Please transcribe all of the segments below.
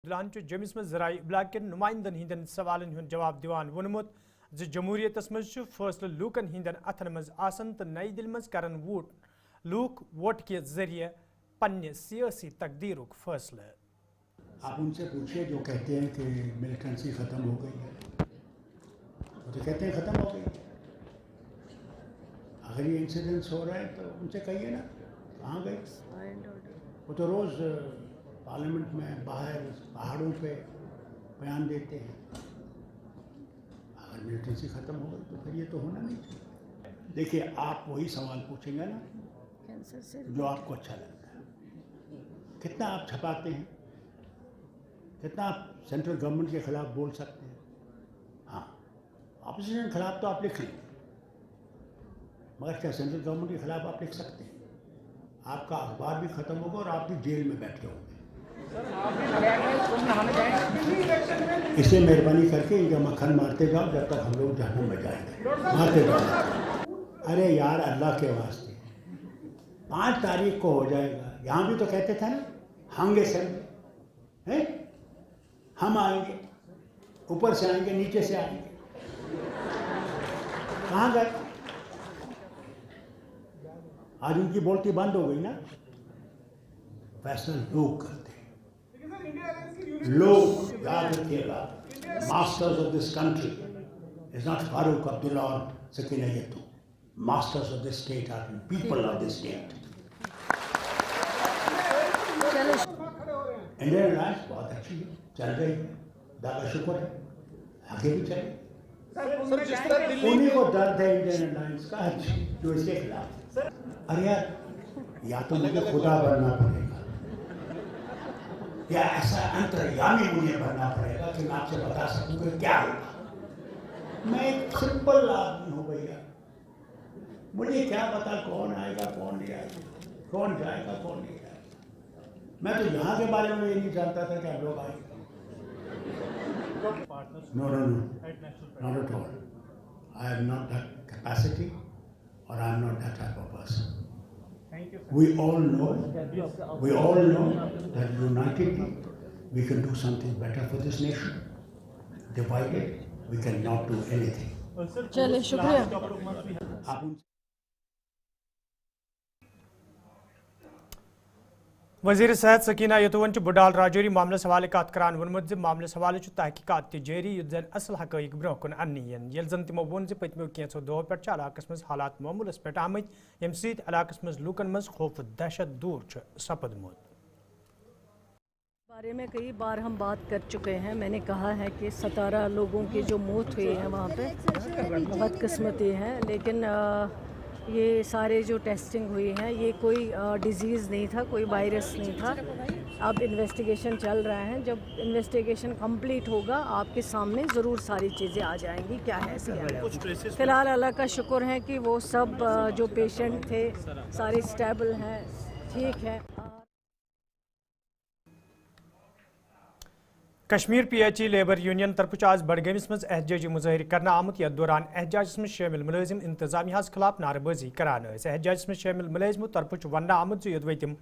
دلانچ gyms مز ذرائع ابلاغ کن نمائندن ہندن سوالن ہند جواب دیوان ونمت ز جمہوریتس مز فیصلہ لوکن ہندن اتھن مز آسن تو نئی دل مز کرن ووٹ لوک ووٹ کے ذریعے پنہ سیاسی تقدیرک فیصلہ. آپ ان سے پوچھئے جو کہتے ہیں کہ ملیٹنسی ختم ہو گئی ہے، وہ تو کہتے ہیں ختم ہو گئی. اگر یہ انسیڈنٹس ہو رہے ہیں تو ان سے کہیے نا کہاں گئی. وہ تو روز پارلیمنٹ میں باہر پہاڑوں پہ بیان دیتے ہیں. اگر ملیٹنسی ختم ہو گئی تو پھر یہ تو ہونا نہیں چاہیے. دیکھیے آپ وہی سوال پوچھیں گے نا جو آپ کو اچھا لگتا ہے. کتنا آپ چھپاتے ہیں، کتنا آپ سینٹرل گورنمنٹ کے خلاف بول سکتے ہیں. ہاں اپوزیشن کے خلاف تو آپ لکھ لیں، مگر کیا سینٹرل گورنمنٹ کے خلاف آپ لکھ سکتے ہیں؟ آپ کا اخبار بھی ختم ہوگا اور آپ بھی جیل میں بیٹھے ہوں گے. اس لیے مہربانی کر کے ان کا مکھن مارتے جاؤ جب تک ہم لوگ جہنم میں جائیں گے. مارتے جاؤ. ارے یار اللہ کے واسطے 5 تاریخ کو ہو جائے گا. یہاں بھی تو کہتے تھے نا ہم گے سر ہم آئیں گے، اوپر سے آئیں گے نیچے سے آئیں گے. کہاں گئے؟ آج ان کی بولتی بند ہو گئی نا. فیصلہ لوگ کرتے ہیں. لوگ یاد رکھیے گا، masters of this country is not Farooq Abdullah اور Sakina Itoo. Masters of this state are people of this state. Indian alliance بہت اچھی ہے، چل رہی ہے، خدا کا شکر ہے، آگے بھی چلے. انہیں کو درد ہے انڈین الائنس کا جو اس کے خلاف ہے. ارے یار یا تو مجھے خدا بننا پڑے گا یا ایسا انتریامی مجھے بننا پڑے گا کہ میں آپ سے بتا سکوں کہ کیا ہوگا. میں ایک سمپل آدمی ہوں بھیا، مجھے کیا پتا کون آئے گا کون نہیں آئے گا، کون جائے گا کون نہیں جائے گا. میں تو یہاں کے بارے میں یہ نہیں جانتا تھا کہ ہم لوگ آئیں گے. No, not at all. I have not that capacity or I am not that type of person. We all know that unitedly we can do something better for this nation. Divided, we cannot do anything. چلے شکریہ. وزیر صحت سکینہ یتون بڈال راجوری معاملس حوالہ کت کران وونمت معاملس حوالہ تحقیقات جاری یت زن اصل حقائق برہ کن ان یل زن تمو وون پتمو کینچو دہو پہ علاقس مز حالات معمولس پہ آمت یم سیت علاقس مز لوکن مز خوف دہشت دور سپدمت. بارے میں کئی بار ہم بات کر چکے ہیں. میں نے کہا ہے کہ 17 لوگوں کی جو موت ہوئی ہے وہاں پہ بدقسمتی ہے، لیکن یہ سارے جو ٹیسٹنگ ہوئی ہیں یہ کوئی ڈیزیز نہیں تھا، کوئی وائرس نہیں تھا. اب انویسٹیگیشن چل رہا ہے. جب انویسٹیگیشن کمپلیٹ ہوگا آپ کے سامنے ضرور ساری چیزیں آ جائیں گی کیا ہے. فی الحال اللہ کا شکر ہے کہ وہ سب جو پیشنٹ تھے سارے اسٹیبل ہیں، ٹھیک ہے. Kashmir P H E labour union طرف آج بڈگامس مز احتجاجی مظاہرہ کرنا آمت یتھ دوران احتجاجس مز شامل ملازم انتظامیہ خلاف نعرہ بازی کران. احتجاجس مز شامل ملازمو طرف ونہ آمت یودوے تم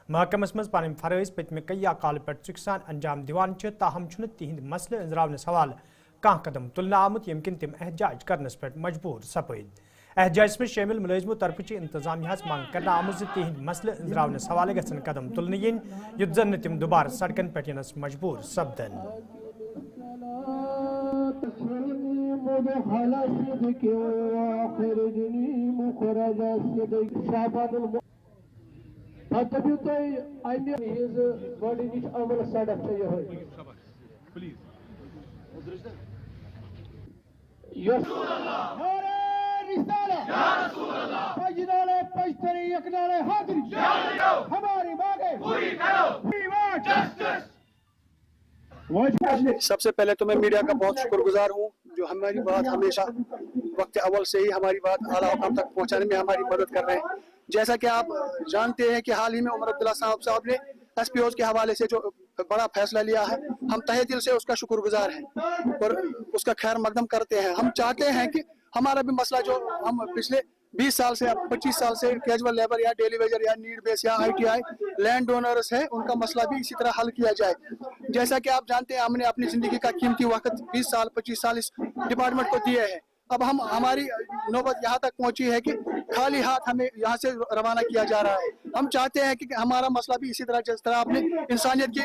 محکمس مز پن فرائض پتمہ کئی کال پہ ٹھیک سان انجام دیوان تاہم تہند مسلہ انزراونس حوالہ کھانا قدم تلنہ آمت یم کن تم احتجاج کرنس پہ مجبور سپد. احتجاجس مز شامل ملازمو طرف انتظامیہ منگ کرنا آمت تہند مسلہ انزراونس حوالہ گھن قدم تلنہ ین یت زن تم دوبارہ سڑکن پہ ینس مجبور سپدن. سب سے پہلے تو میں میڈیا کا بہت شکر گزار ہوں جو ہماری بات ہمیشہ وقت اول سے ہی ہماری بات اعلیٰ حکام تک پہنچانے میں ہماری مدد کر رہے ہیں. جیسا کہ آپ جانتے ہیں کہ حال ہی میں عمر عبداللہ صاحب نے ایس پی اوز کے حوالے سے جو بڑا فیصلہ لیا ہے، ہم تہہ دل سے اس کا شکر گزار ہیں اور اس کا خیر مقدم کرتے ہیں. ہم چاہتے ہیں کہ ہمارا بھی مسئلہ جو ہم پچھلے 20 साल से 25 साल से कैजुअल लेबर या डेली वेजर या नीड बेस या ITI लैंड डोनर्स है, उनका मसला भी इसी तरह हल किया जाए। जैसा कि आप जानते हैं, हमने अपनी जिंदगी का कीमती वक्त 20 साल 25 साल इस डिपार्टमेंट को दिए हैं। अब हमारी नौबत यहाँ तक पहुंची है कि खाली हाथ हमें यहाँ से रवाना किया जा रहा है। हम चाहते हैं कि हमारा मसला भी इसी तरह, जिस तरह आपने इंसानियत की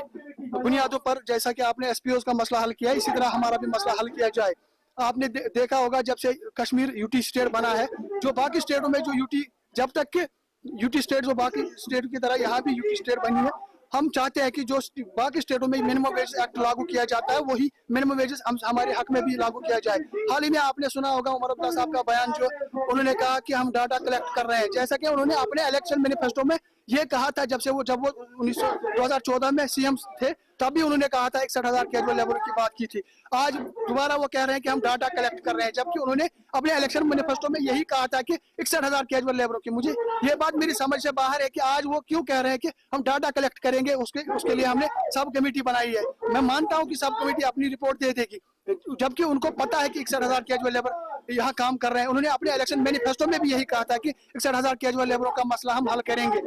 बुनियादों पर जैसा कि आपने SPOs का मसला हल किया, इसी तरह हमारा भी मसला हल किया जाए। आपने देखा होगा जब से कश्मीर UT स्टेट बना है, जो बाकी स्टेटों में जो UT, जब तक के UT स्टेट जो बाकी स्टेट की तरह यहाँ भी UT स्टेट बनी है, हम चाहते हैं कि जो बाकी स्टेटों में मिनिमम वेज एक्ट लागू किया जाता है, वही मिनिमम वेजेस हमारे हक में भी लागू किया जाए। हाल ही में आपने सुना होगा उमर अब्दुल्ला साहब का बयान, जो उन्होंने कहा कि हम डाटा कलेक्ट कर रहे हैं। जैसा कि उन्होंने अपने इलेक्शन मैनिफेस्टो में ये कहा था, जब वो 2014 में CM थे, तब भी उन्होंने कहा था 61,000 कैजुअल लेबर की बात की थी। आज दोबारा वो कह रहे हैं कि हम डाटा कलेक्ट कर रहे हैं, जबकि उन्होंने अपने इलेक्शन मैनिफेस्टो में यही कहा था कि 61,000 कैजुअल लेबरों की। मुझे ये बात मेरी समझ से बाहर है कि आज वो क्यों कह रहे हैं कि हम डाटा कलेक्ट करेंगे। उसके लिए हमने सब कमेटी बनाई है। मैं मानता हूँ कि सब कमेटी अपनी रिपोर्ट दे देगी, जबकि उनको पता है कि 61,000 कैजुअल लेबर यहाँ काम कर रहे हैं। उन्होंने अपने इलेक्शन मैनिफेस्टो में भी यही कहा था कि 61,000 कैजुअल लेबरों का मसला हम हल करेंगे।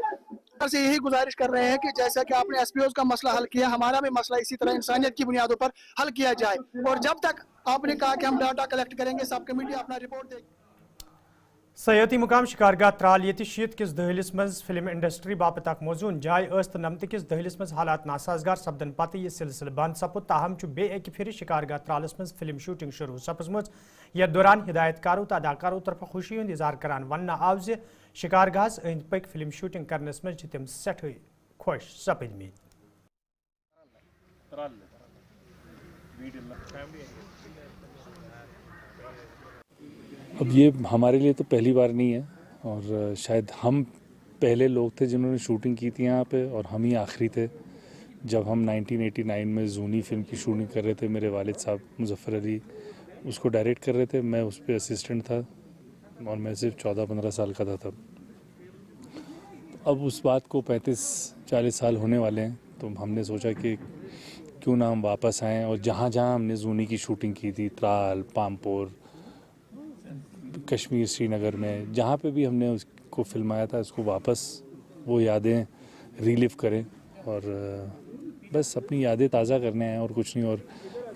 से यही गुजारिश कर रहे हैं कि जैसा कि आपने SPOs का मसला हल किया, हमारा भी मसला इसी तरह इंसानियत की बुनियादों पर हल किया जाए। और जब तक आपने कहा कि हम डाटा कलेक्ट करेंगे, सब कमेटी अपना रिपोर्ट देगी। सयाती मुकाम शिकारगाह त्राल ये शीत किस दहलिस मज फिल्म इंडस्ट्री बापत अख मौजून जाय तो 9 किस दहलिस मज हालात नासाजगार सपदन पत यह सिलसिल बंद सपुद। ताहम बे एक फिर शिकारगाह त्रालस मज फिल्म शूटिंग शुरू सपजम। यथ दौरान हिदायतकारों तो अदाकारों तरफ खुशी हूं इजहार करान वन आव ज शिकारगाहस अंद पक फिल्म शूटिंग करनस मज तम सठ खुश सपदम। अब ये हमारे लिए तो पहली बार नहीं है, और शायद हम पहले लोग थे जिन्होंने शूटिंग की थी यहाँ पे, और हम ही आखिरी थे। जब हम 1989 में जूनी फिल्म की शूटिंग कर रहे थे, मेरे वालिद साहब मुज़फ़्फ़र अली उसको डायरेक्ट कर रहे थे, मैं उस पर असिस्टेंट था, और मैं सिर्फ 14-15 साल का था तब। अब उस बात को 35-40 साल होने वाले हैं, तो हमने सोचा कि क्यों ना हम वापस आएँ, और जहाँ जहाँ हमने जूनी की शूटिंग की थी, त्राल, पामपुर, कश्मीर, श्रीनगर में, जहाँ पे भी हमने उसको फिल्माया था, उसको वापस वो यादें रीलिव करें, और बस अपनी यादें ताज़ा करने हैं और कुछ नहीं। और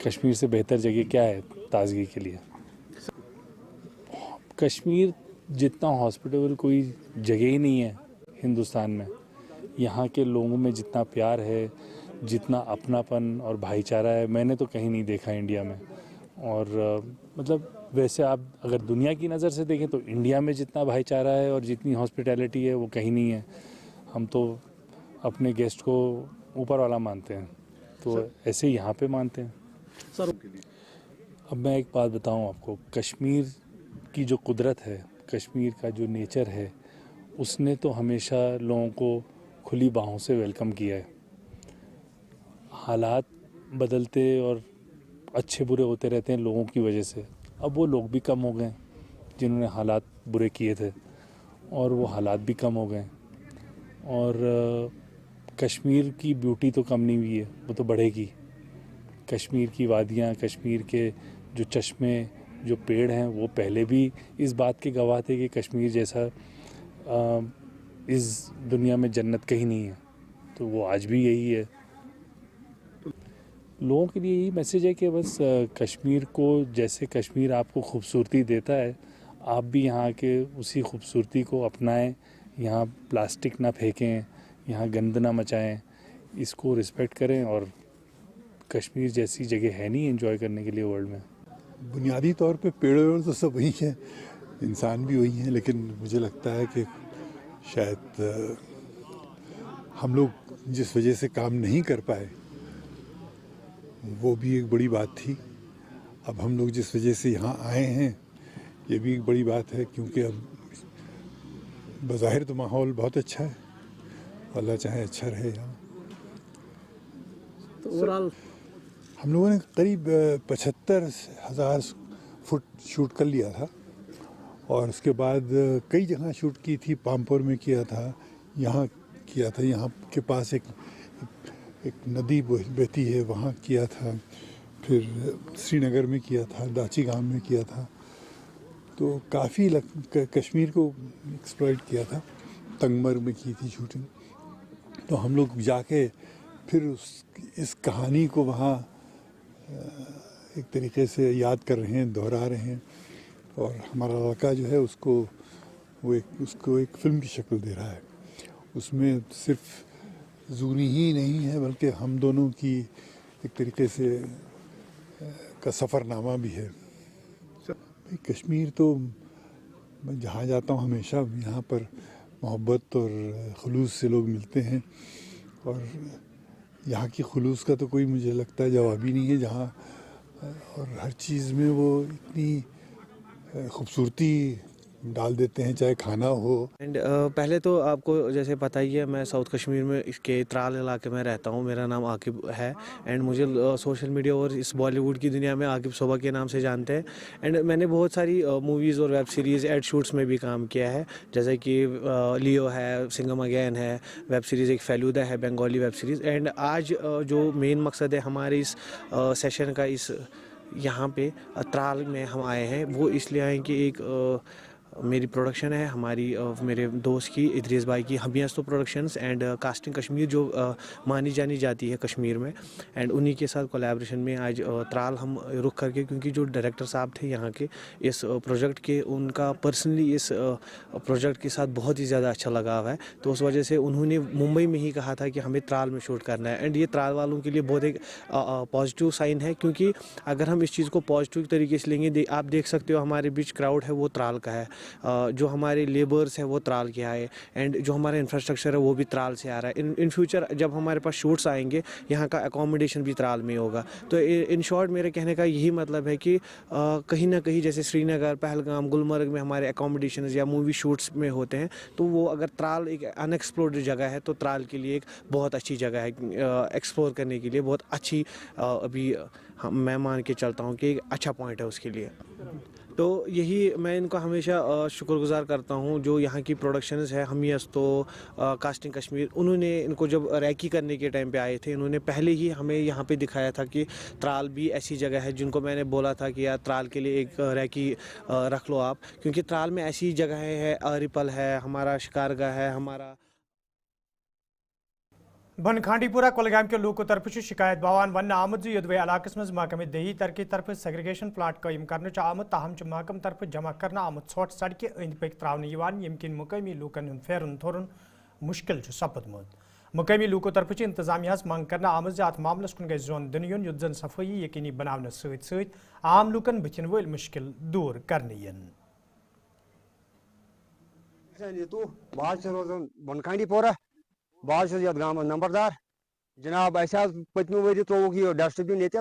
कश्मीर से बेहतर जगह क्या है ताज़गी के लिए? कश्मीर जितना हॉस्पिटल कोई जगह ही नहीं है हिंदुस्तान में। यहाँ के लोगों में जितना प्यार है, जितना अपनापन और भाईचारा है, मैंने तो कहीं नहीं देखा इंडिया में। और मतलब वैसे आप अगर दुनिया की नज़र से देखें तो इंडिया में जितना भाईचारा है और जितनी हॉस्पिटैलिटी है वो कहीं नहीं है। हम तो अपने गेस्ट को ऊपर वाला मानते हैं, तो ऐसे यहाँ पे मानते हैं सर। अब मैं एक बात बताऊँ आपको, कश्मीर की जो कुदरत है, कश्मीर का जो नेचर है, उसने तो हमेशा लोगों को खुली बाहों से वेलकम किया है। हालात बदलते और अच्छे बुरे होते रहते हैं लोगों की वजह से। अब वो लोग भी कम हो गए जिन्होंने हालात बुरे किए थे, और वो हालात भी कम हो गए, और कश्मीर की ब्यूटी तो कम नहीं हुई है, वो तो बढ़ेगी। कश्मीर की वादियाँ, कश्मीर के जो चश्मे, जो पेड़ हैं, वो पहले भी इस बात के गवाह थे कि कश्मीर जैसा इस दुनिया में जन्नत कहीं नहीं है, तो वो आज भी यही है। लोगों के लिए यही मैसेज है कि बस कश्मीर को, जैसे कश्मीर आपको खूबसूरती देता है, आप भी यहाँ के उसी खूबसूरती को अपनाएं। यहाँ प्लास्टिक ना फेंकें, यहाँ गंद ना मचाएं, इसको रिस्पेक्ट करें। और कश्मीर जैसी जगह है नहीं एंजॉय करने के लिए वर्ल्ड में। बुनियादी तौर पे पेड़ तो सब वही हैं, इंसान भी वही हैं, लेकिन मुझे लगता है कि शायद हम लोग जिस वजह से काम नहीं कर पाए वो भी एक बड़ी बात थी। अब हम लोग जिस वजह से यहाँ आए हैं ये भी एक बड़ी बात है, क्योंकि अब बज़ाहिर तो माहौल बहुत अच्छा है, अल्लाह चाहे अच्छा रहे यहाँ। तो ओवरऑल हम लोगों ने करीब 75,000 फुट शूट कर लिया था, और उसके बाद कई जगह शूट की थी। पामपुर में किया था, यहाँ किया था, यहाँ के पास एक नदी बहती है, वहाँ किया था, फिर श्रीनगर में किया था, दाची गांव में किया था, तो काफ़ी कश्मीर को एक्सप्लॉइट किया था, तंगमर्ग में की थी शूटिंग। तो हम लोग जाके फिर इस कहानी को वहाँ एक तरीके से याद कर रहे हैं, दोहरा रहे हैं, और हमारा लड़का जो है उसको एक फ़िल्म की शक्ल दे रहा है। उसमें सिर्फ जूनी ही नहीं है बल्कि हम दोनों की एक तरीके से का सफ़रनामा भी है। कश्मीर तो मैं जहाँ जाता हूँ हमेशा यहाँ पर मोहब्बत और खुलूस से लोग मिलते हैं, और यहाँ की खुलूस का तो कोई मुझे लगता है जवाब ही नहीं है जहाँ, और हर चीज़ में वो इतनी खूबसूरती डाल देते हैं, चाहे खाना हो। एंड पहले तो आपको जैसे पता ही है, मैं साउथ कश्मीर में इसके त्राल इलाके में रहता हूँ। मेरा नाम आकिब है एंड मुझे सोशल मीडिया और इस बॉलीवुड की दुनिया में आकिब सोबा के नाम से जानते हैं। एंड मैंने बहुत सारी मूवीज़ और वेब सीरीज़ एड शूट्स में भी काम किया है, जैसे कि लियो है, सिंघम अगेन है, वेब सीरीज़ एक फेलूदा है, बंगाली वेब सीरीज़। एंड आज जो मेन मकसद है हमारे इस सेशन का, इस यहाँ पे त्राल में हम आए हैं, वो इसलिए आए कि एक मेरी प्रोडक्शन है, हमारी मेरे दोस्त की, इदरीस भाई की, हमियास्तो प्रोडक्शंस एंड कास्टिंग कश्मीर जो मानी जानी जाती है कश्मीर में, एंड उन्हीं के साथ कोलैबोरेशन में आज त्राल हम रुक करके, क्योंकि जो डायरेक्टर साहब थे यहाँ के इस प्रोजेक्ट के, उनका पर्सनली इस प्रोजेक्ट के साथ बहुत ही ज़्यादा अच्छा लगाव है, तो उस वजह से उन्होंने मुंबई में ही कहा था कि हमें त्राल में शूट करना है। एंड ये त्राल वालों के लिए बहुत एक पॉजिटिव साइन है, क्योंकि अगर हम इस चीज़ को पॉजिटिव तरीके से लेंगे, आप देख सकते हो हमारे बीच क्राउड है वो त्राल का है, जो हमारे लेबर्स है वो त्राल के आए, एंड जो हमारा इंफ्रास्ट्रक्चर है वो भी त्राल से आ रहा है। इन फ्यूचर जब हमारे पास शूट्स आएंगे, यहाँ का अकोमोडेशन भी त्राल में होगा। तो इन शॉर्ट मेरे कहने का यही मतलब है कि कहीं ना कहीं जैसे श्रीनगर, पहलगाम, गुलमर्ग में हमारे अकोमोडेशन या मूवी शूट्स में होते हैं, तो वो अगर त्राल एक अनएक्सप्लोर्ड जगह है, तो त्राल के लिए एक बहुत अच्छी जगह है, एक्सप्लोर करने के लिए बहुत अच्छी, अभी मैं मान के चलता हूँ कि एक अच्छा पॉइंट है उसके लिए। तो यही मैं इनका हमेशा शुक्रगुजार करता हूँ, जो यहाँ की प्रोडक्शंस है, हमियास्तो, कास्टिंग कश्मीर, उन्होंने इनको जब रैकी करने के टाइम पे आए थे, इन्होंने पहले ही हमें यहाँ पे दिखाया था कि त्राल भी ऐसी जगह है, जिनको मैंने बोला था कि यार त्राल के लिए एक रैकी रख लो आप, क्योंकि त्राल में ऐसी जगह है, अरिपल है, हमारा शिकारगाह है, हमारा बनखांडीपुरा कोलगाम के लोगों तरफ शिकायत बवान वन आमद यदवे इलाकस मज महकमे दही तरक्की तरफ सेग्रीगेशन प्लांट कायम करने आमद, ताहम महकम तरफ जमा करना आमद षोट सड़कें अंद पक त्रावन यम किन मुकामी लूकन फेरन थोरन मुश्किल सपदमुत। मुकामी लूकों तरफ इंतजामिया मंग करना आमद अत मामलस कुन गई जोन दिन युन युत जन सफाई यकीनी बनाने सत आम लूकन बथिन वल मुश्किल दूर करने। बनखांडीपोरा बाज ये गाँव नंबरदार जनाब पत्म वरी त्रोक यह डस्टबिन ये ग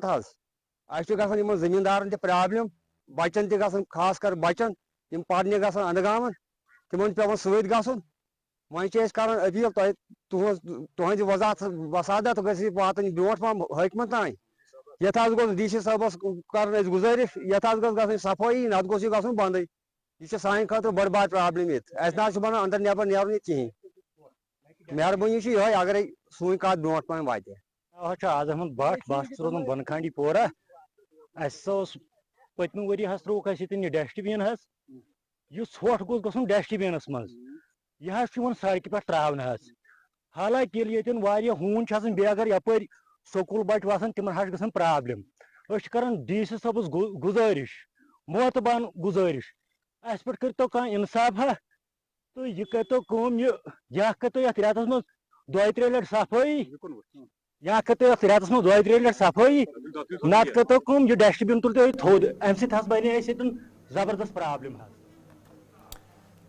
जमींदारन प्रॉब्लम, बचन खास कर बचन तम पढ़ने अंदगाम तिमन पे सत गन वह कर अपील तुहद वसादत वातन ब्रो पहन हकमत तान ये गोस डी सी साहबस कर गुजारिश ये गई सफाई नत गोस यह गन बंद, यह सान खतर बड़ बार प्रॉब्लम ये ना अंदर नबर नेरन कहें। मेहरबानी अगर सून कत ब्रो पहन वात आज अहमद भट बस रोज बनखांडीपोरा पत्म वरी त्रोक डस्टबिन यह ोट गोस गन डस्टबिनस मज यह सड़क पे त्रावन हालांकि ये हून बे अगर यपर स्कूल बच वसान तिम ग प्रॉब्लम कर डी सी साहबस गुजारिश मोतबान गुजारिश अस पे करो कह इंसाफ तो यह करो यह करो ये रेतस मज 2-3 लट सफाई, यह करो ये रेतस मज 2-3 लट सफाई, नत करो यह डस्टबिन तुल थोद अम बने जबरदस्त प्रॉब्लम।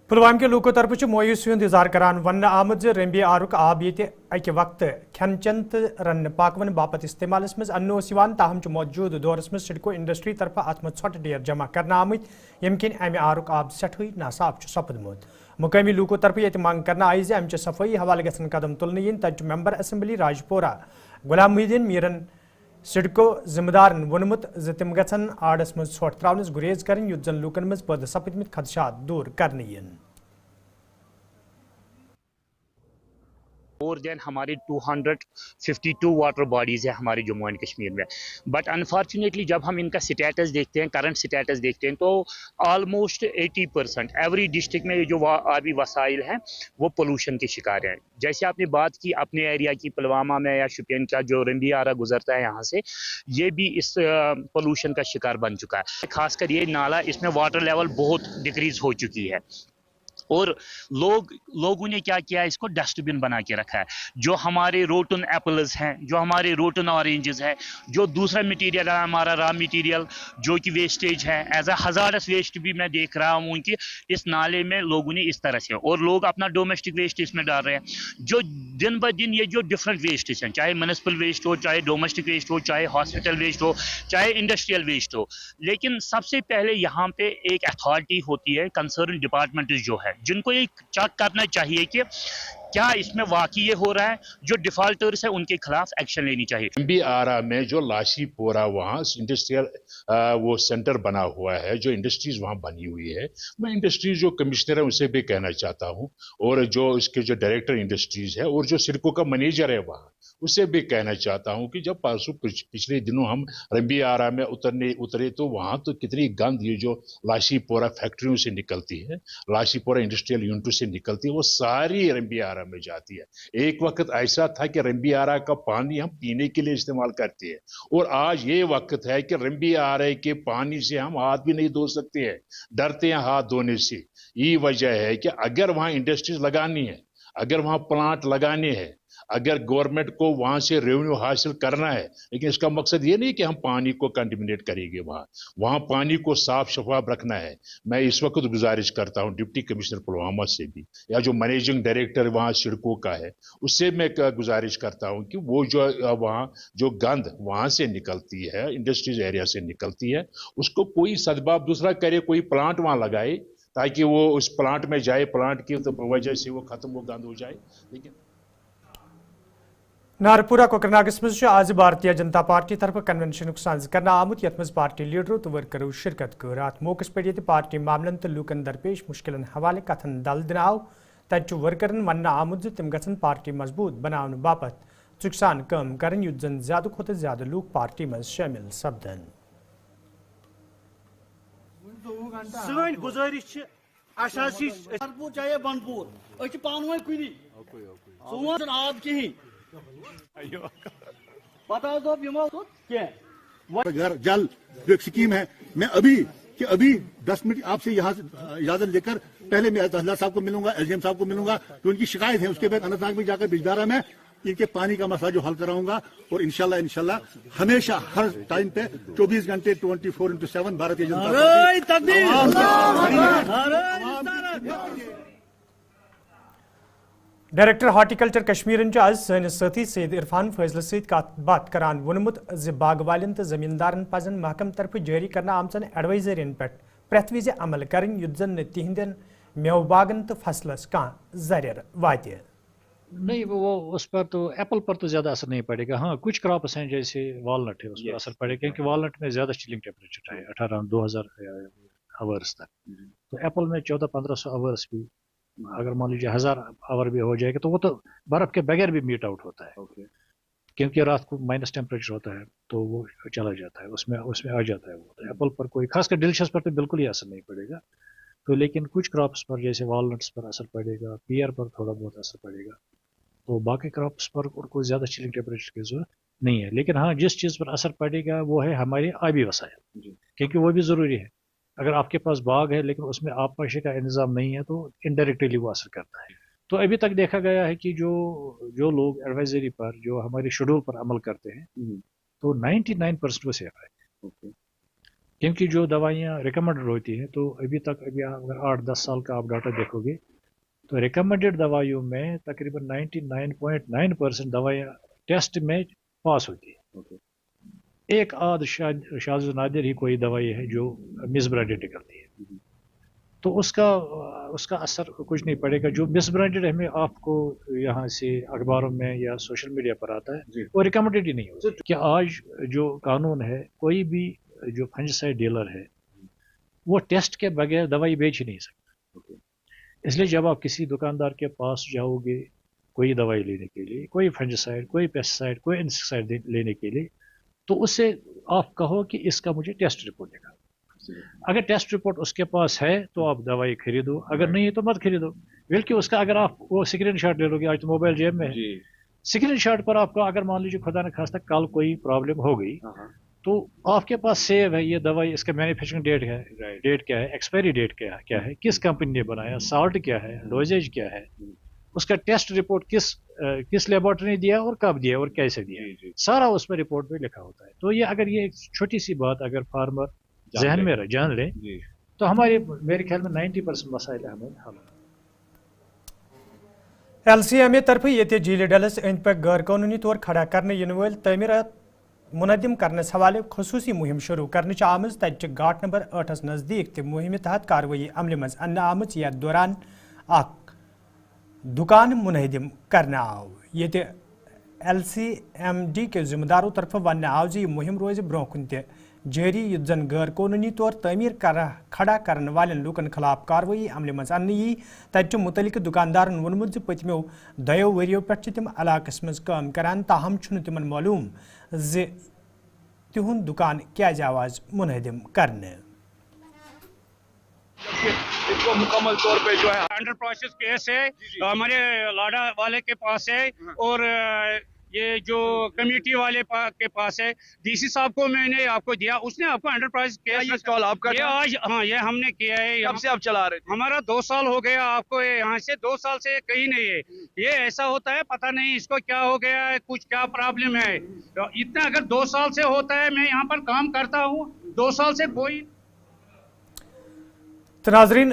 पुलवाम के लोगों तरफ मोयूस हुंद इजहार करान वन आमद रंबी आरुक आब ये अक वक्त खन चन तो रन पाकवन बापत इस्तेमाल मज अन्न ताहम मौजूद दौरस मज सिडको इंडस्ट्री तरफ अत ोट ढेर जमा कर आमत यम किन अमि आरुक आब सठे नासाफ सपदमुत। मुकामी लोगों तरफ ये मांग करना आई अमच सफाई हवाले गसन कदम तुलने इन तज मेंबर असम्बली राजपोरा गुलाम मुहिद्दीन मीरन सिडको जिम्मेदारन वोनमुत तिम गन आड़स मज ोट त्रावनस गुरेज कर युत जन लूकन मज पद सपदमित खदशात दूर करने। मोर देन हमारे 252 वाटर बॉडीज़ है हमारे जम्मू एंड कश्मीर में। बट अनफॉर्चुनेटली जब हम इनका स्टेटस देखते हैं, करंट स्टेटस देखते हैं, तो ऑलमोस्ट 80% एवरी डिस्ट्रिक्ट में जो आबी वसाइल हैं वो पोल्यूशन के शिकार हैं। जैसे आपने बात की अपने एरिया की, पुलवामा में या शुपियन का जो रंबी आरा गुजरता है यहाँ से, ये भी इस पोल्यूशन का शिकार बन चुका है। खासकर ये नाला, इसमें वाटर लेवल बहुत डिक्रीज हो चुकी है और लोगों ने क्या किया, इसको डस्टबिन बना के रखा है। जो हमारे रोटन एप्पल्स हैं, जो हमारे रोटन ऑरेंजेस हैं, जो दूसरा मटेरियल है हमारा रॉ मटेरियल जो कि वेस्टेज है, एज अ हजारस वेस्ट भी मैं देख रहा हूँ कि इस नाले में लोगों ने इस तरह से, और लोग अपना डोमेस्टिक वेस्ट इसमें डाल रहे हैं। जो दिन ब दिन ये जो डिफरेंट वेस्ट हैं, चाहे म्युनिसिपल वेस्ट हो, चाहे डोमेस्टिक वेस्ट हो, चाहे हॉस्पिटल वेस्ट हो, चाहे इंडस्ट्रियल वेस्ट हो, लेकिन सबसे पहले यहाँ पे एक अथॉरिटी होती है, कंसर्न डिपार्टमेंट जो है, जिनको ये चेक करना चाहिए कि क्या इसमें वाकई ये हो रहा है, जो डिफॉल्टर्स है उनके खिलाफ एक्शन लेनी चाहिए। रंबी आरा में जो लाशी पोरा वहाँ इंडस्ट्रियल वो सेंटर बना हुआ है, जो इंडस्ट्रीज वहाँ बनी हुई है, मैं इंडस्ट्रीज जो कमिश्नर है उनसे भी कहना चाहता हूँ, और जो इसके जो डायरेक्टर इंडस्ट्रीज है और जो सिडको का मैनेजर है वहाँ, उससे भी कहना चाहता हूँ कि जब परसों पिछले दिनों हम रंबी आरा में उतरे तो वहाँ तो कितनी गंद ये जो लाशी पोरा फैक्ट्रियों से निकलती है, लाशी पोरा इंडस्ट्रियल यूनिटों से निकलती है, वो सारी रंबी आरा में जाती है। एक वक्त ऐसा था कि रंबी आरा का पानी हम पीने के लिए इस्तेमाल करते हैं, और आज ये वक्त है कि रंबी आरा के पानी से हम हाथ भी नहीं धो सकते हैं, डरते हैं हाथ धोने से। ये वजह है कि अगर वहाँ इंडस्ट्रीज लगानी है, अगर वहाँ प्लांट लगाने हैं, अगर गवर्नमेंट को वहां से रेवेन्यू हासिल करना है, लेकिन इसका मकसद ये नहीं कि हम पानी को कंटेमिनेट करेंगे, वहां पानी को साफ शफाफ रखना है। मैं इस वक्त गुजारिश करता हूं डिप्टी कमिश्नर पुलवामा से भी, या जो मैनेजिंग डायरेक्टर वहां सिडको का है, उससे मैं गुजारिश करता हूं कि वो जो वहां जो गंद वहां से निकलती है, इंडस्ट्रीज एरिया से निकलती है, उसको कोई सदबाब दूसरा करे, कोई प्लांट वहां लगाए ताकि वो उस प्लांट में जाए, प्लांट की तो वजह से वो खत्म, वो गंद हो जाए। लेकिन नारपुरा कोकरनागस मज आज भारतीय जनता पार्टी तरफ कन्वेंशन साज कर आमुत यथ मज पार्टी लीडरों तो वर्करों शिरकत कर। अत मौके पे ये पार्टी मामलन तो लूकन दरपेश मुश्किल हवाले कथन दल दिन आव, तत वर्करन वन आमुत तम गन पार्टी मजबूत बनाने बापत चुकसान कम कर युद्ध जन ज्यादा खुद ज्यादा लूक पार्टी मज शामिल सपदन। सन गुजारिश चाहे बनपुर पान कुनी सोन आब कहीं घर जल जो एक स्कीम है, मैं अभी 10 मिनट आपसे यहाँ से इजाजत लेकर पहले मैं तहसीलदार साहब को मिलूंगा, एसडीएम साहब को मिलूंगा, जो उनकी शिकायत है उसके बाद अनंतनाग में जाकर बिजदारा में इनके पानी का मसला जो हल कराऊंगा, और इंशाल्लाह हमेशा हर टाइम पे 24 घंटे 24/7 Bharatiya Janata party. Director horticulture Kashmir आज सैनिस साथी सैयद इरफान फैजल सत बात करान वोनमुत बाग वालन तो जमींदारन पजन महकम तरफ जारी करना आमचन एडवाइजरियन पे प्रेथ विज अमल करें युद्ध जन तिहंदन मेव बागन तो फसलस का जरियर वाते। नहीं, वो उस पर तो एप्पल पर तो ज़्यादा असर नहीं पड़ेगा। हाँ, कुछ क्रॉप्स हैं जैसे वॉलनट है, उस पर असर पड़ेगा क्योंकि वॉलनट में ज़्यादा चिलिंग टेम्परेचर है 18-2000 आवर्स तक, तो एप्पल में 1400-1500 आवर्स भी अगर मान लीजिए 1000 आवर भी हो जाएगा तो वो तो बर्फ के बगैर भी मीट आउट होता है। क्योंकि रात को माइनस टेम्परेचर होता है तो वो चला जाता है, उसमें आ जाता है वो। तो एप्पल पर कोई खासकर डिलीशियस पर तो बिल्कुल ही असर नहीं पड़ेगा। तो लेकिन कुछ क्रॉप्स पर जैसे वॉलनट्स पर असर पड़ेगा, पियर पर थोड़ा बहुत असर पड़ेगा, तो बाकी क्रॉप्स पर कोई ज़्यादा चिलिंग टेम्परेचर की जरूरत नहीं है। लेकिन हाँ, जिस चीज़ पर असर पड़ेगा वो है हमारी आबी वसाइल, क्योंकि वो भी ज़रूरी है। अगर आपके पास बाग है लेकिन उसमें आबपाशी का इंतज़ाम नहीं है तो इनडायरेक्टली वो असर करता है। तो अभी तक देखा गया है कि जो लोग एडवाइजरी पर, जो हमारे शेड्यूल पर अमल करते हैं, तो 99% वो सेफ है। क्योंकि जो दवाइयाँ रिकमेंडेड होती हैं, तो अभी अगर 8-10 साल का आप डाटा देखोगे तो रिकमेंडेड दवाइयों में तकरीबन 99.9% दवाइयाँ टेस्ट में पास होती है। एक आध शाज़ नादिर ही कोई दवाई है जो मिसब्रांडेड निकलती है, तो उसका असर कुछ नहीं पड़ेगा। जो मिसब्रांडेड हमें आपको यहाँ से अखबारों में या सोशल मीडिया पर आता है वो रिकमेंडेड ही नहीं होता। कि आज जो कानून है, कोई भी जो फंजिसाइड डीलर है वो टेस्ट के बगैर दवाई बेच ही नहीं सकता। इसलिए जब आप किसी दुकानदार के पास जाओगे कोई दवाई लेने के लिए, कोई फंजिसाइड, कोई पेस्टिसाइड, कोई इंसेक्टिसाइड लेने के लिए, तो उससे आप कहो कि इसका मुझे टेस्ट रिपोर्ट दिखा। अगर टेस्ट रिपोर्ट उसके पास है तो आप दवाई खरीदो, अगर नहीं है तो मत खरीदो। बल्कि उसका अगर आप वो स्क्रीन शॉट ले लोगे, आज तो मोबाइल जेब में है, स्क्रीन शॉट पर आपको अगर मान लीजिए खुदा न खास्ता कल कोई प्रॉब्लम हो गई तो आपके पास सेव है ये दवाई, इसका मैन्युफैक्चरिंग डेट है, डेट क्या है, एक्सपायरी डेट क्या है, किस कंपनी ने बनाया, साल्ट क्या है, डोजेज क्या है, उसका टेस्ट रिपोर्ट किस लेबोरेटरी ने दिया और कब दिया और कैसे दिया, सारा उसमें रिपोर्ट में लिखा होता है। तो ये अगर ये एक छोटी सी बात अगर फार्मर जहन में जान ले तो हमारे मेरे ख्याल में 90% मसाइल हमें हल। LCMA तरफ ये झील डलस अंद पे गैर कानूनी तौर खड़ा करने इन वल तमीरत मुनदिम करने हवाले खसूसी मुहिम शुरू करने आमज तक घाट नंबर 8 नज़दीक मुहिम तहत कार्रवाई अमल मज अन्न आमज यथ दौरान दुकान मुनहदिम करना आव। ये LCMD के जिम्मेदारों तरफ वन आव जी मुहिम रोज ब्रोह कुन जारी युद्ध जन गैर कानूनी तौर तमीर खड़ा करने वाले लूकन खिलाफ कार्रवाई अमल मज अन्न यी तत मुतलिक दुकानदारन वोनमुत पतमो 2 वरियों पे तम इलाकस मज काम करान, ताहम तिमन मालूम ज तिहुंद दुकान क्या आवाज मुनहदिम करने। इसको मुकम्मल तौर पे जो है अंडर प्रोसेस केस है हमारे लाडा वाले के पास है और ये जो कमेटी वाले के पास है। डीसी साहब को मैंने आपको दिया, उसने आपको अंडर प्रोसेस केस स्टॉल आपका ये आज हाँ ये हमने किया है। कब से आप चला रहे थे? हमारा 2 साल हो गया, आपको यहाँ से 2 साल से कहीं नहीं है। ये ऐसा होता है, पता नहीं इसको क्या हो गया है, कुछ क्या प्रॉब्लम है। तो इतना अगर 2 साल से होता है, मैं यहाँ पर काम करता हूँ 2 साल से कोई नाज़रीन